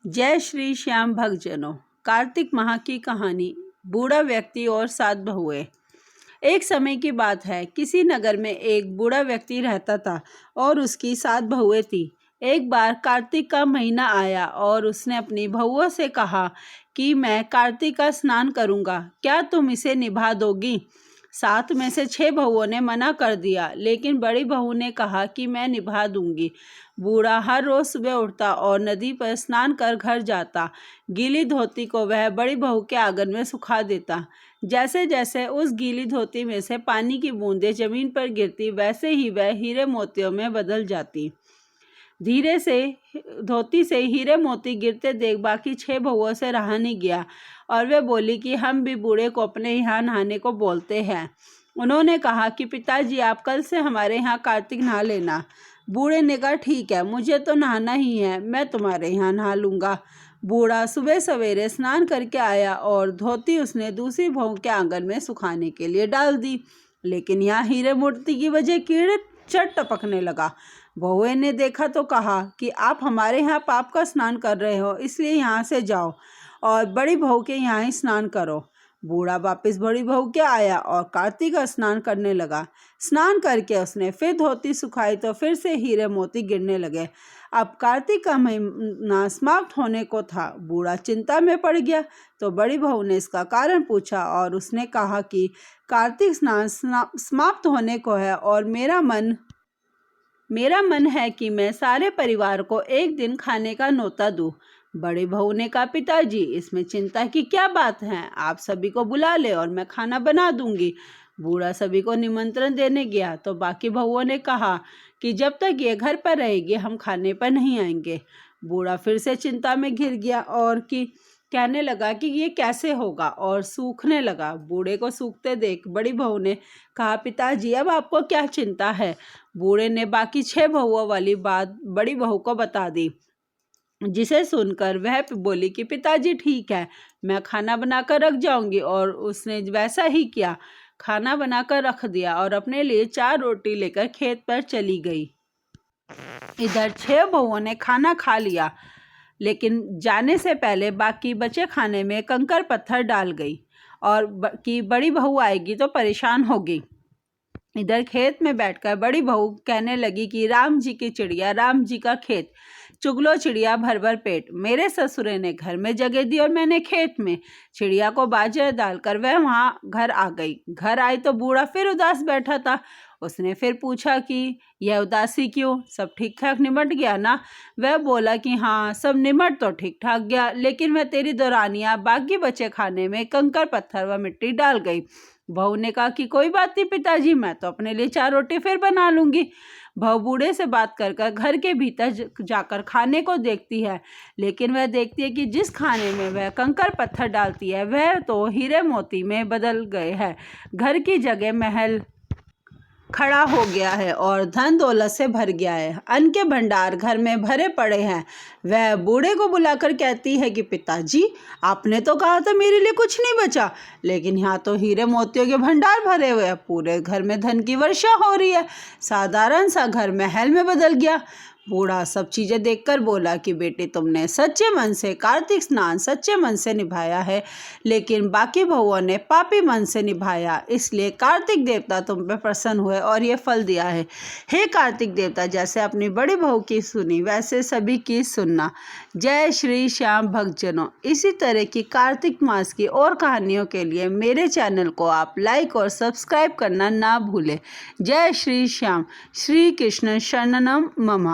जय श्री श्याम भक्तजनों। कार्तिक माह की कहानी। बूढ़ा व्यक्ति और 7 बहुएं। एक समय की बात है, किसी नगर में एक बूढ़ा व्यक्ति रहता था और उसकी 7 बहुएं थी। एक बार कार्तिक का महीना आया और उसने अपनी बहुओं से कहा कि मैं कार्तिक का स्नान करूंगा, क्या तुम इसे निभा दोगी? 7 में से 6 बहुओं ने मना कर दिया, लेकिन बड़ी बहू ने कहा कि मैं निभा दूंगी। बूढ़ा हर रोज सुबह उठता और नदी पर स्नान कर घर जाता। गीली धोती को वह बड़ी बहू के आंगन में सुखा देता। जैसे जैसे उस गीली धोती में से पानी की बूंदें जमीन पर गिरती, वैसे ही वह हीरे मोतियों में बदल जाती। धीरे से धोती से हीरे मोती गिरते देख बाकी 6 बहुओं से रहा नहीं गया और वे बोली कि हम भी बूढ़े को अपने यहाँ नहाने को बोलते हैं। उन्होंने कहा कि पिताजी, आप कल से हमारे यहाँ कार्तिक नहा लेना। बूढ़े ने कहा, ठीक है, मुझे तो नहाना ही है, मैं तुम्हारे यहाँ नहा लूँगा। बूढ़ा सुबह सवेरे स्नान करके आया और धोती उसने दूसरी बहू के आंगन में सुखाने के लिए डाल दी, लेकिन यहाँ हीरे मोती की वजह कीड़े चट टपकने लगा। बहुए ने देखा तो कहा कि आप हमारे यहाँ पाप का स्नान कर रहे हो, इसलिए यहाँ से जाओ और बड़ी बहू के यहाँ ही स्नान करो। बूढ़ा वापस बड़ी बहू के आया और कार्तिक का स्नान करने लगा। स्नान करके उसने फिर धोती सुखाई तो फिर से हीरे मोती गिरने लगे। अब कार्तिक का महीना समाप्त होने को था। बूढ़ा चिंता में पड़ गया तो बड़ी बहू ने इसका कारण पूछा और उसने कहा कि कार्तिक स्नान समाप्त होने को है और मेरा मन है कि मैं सारे परिवार को एक दिन खाने का न्योता दूं। बड़ी बहू ने कहा, पिताजी, इसमें चिंता की क्या बात है, आप सभी को बुला ले और मैं खाना बना दूंगी। बूढ़ा सभी को निमंत्रण देने गया तो बाकी बहुओं ने कहा कि जब तक ये घर पर रहेगी हम खाने पर नहीं आएंगे। बूढ़ा फिर से चिंता में घिर गया और कहने लगा कि ये कैसे होगा और सूखने लगा। बूढ़े को सूखते देख बड़ी बहू ने कहा, पिताजी, अब आपको क्या चिंता है? बूढ़े ने बाकी 6 बहुओं वाली बात बड़ी बहू को बता दी, जिसे सुनकर वह बोली कि पिताजी, ठीक है, मैं खाना बनाकर रख जाऊंगी। और उसने वैसा ही किया। खाना बनाकर रख दिया और अपने लिए 4 रोटी लेकर खेत पर चली गई। इधर 6 बहुओं ने खाना खा लिया, लेकिन जाने से पहले बाकी बचे खाने में कंकर पत्थर डाल गई और कि बड़ी बहू आएगी तो परेशान होगी। इधर खेत में बैठकर बड़ी बहू कहने लगी कि राम जी की चिड़िया, राम जी का खेत, चुगलो चिड़िया भर भर पेट। मेरे ससुरे ने घर में जगह दी और मैंने खेत में। चिड़िया को बाजरे डालकर वह वहां घर आ गई। घर आई तो बूढ़ा फिर उदास बैठा था। उसने फिर पूछा कि यह उदासी क्यों? सब ठीक ठाक निमट गया ना? वह बोला कि हाँ, सब निमट तो ठीक ठाक गया, लेकिन वह तेरी दौरानिया बाकी बचे खाने में कंकर पत्थर व मिट्टी डाल गई। बहू ने कहा कि कोई बात नहीं पिताजी, मैं तो अपने लिए 4 रोटी फिर बना लूंगी। बहू बूढ़े से बात कर घर के भीतर जाकर खाने को देखती है, लेकिन वह देखती है कि जिस खाने में वह कंकर पत्थर डालती है वह तो हीरे मोती में बदल गए हैं। घर की जगह महल खड़ा हो गया है और धन दौलत से भर गया है। अन्न के भंडार घर में भरे पड़े हैं। वह बूढ़े को बुलाकर कहती है कि पिताजी, आपने तो कहा था मेरे लिए कुछ नहीं बचा, लेकिन यहाँ तो हीरे मोतियों के भंडार भरे हुए हैं, पूरे घर में धन की वर्षा हो रही है, साधारण सा घर महल में बदल गया। बूढ़ा सब चीज़ें देखकर बोला कि बेटे, तुमने सच्चे मन से कार्तिक स्नान सच्चे मन से निभाया है, लेकिन बाकी बहुओं ने पापी मन से निभाया, इसलिए कार्तिक देवता तुम पे प्रसन्न हुए और ये फल दिया है। हे कार्तिक देवता, जैसे अपनी बड़ी बहू की सुनी वैसे सभी की सुनना। जय श्री श्याम भक्तजनों। इसी तरह की कार्तिक मास की और कहानियों के लिए मेरे चैनल को आप लाइक और सब्सक्राइब करना ना भूलें। जय श्री श्याम। श्री कृष्ण शरणम मम।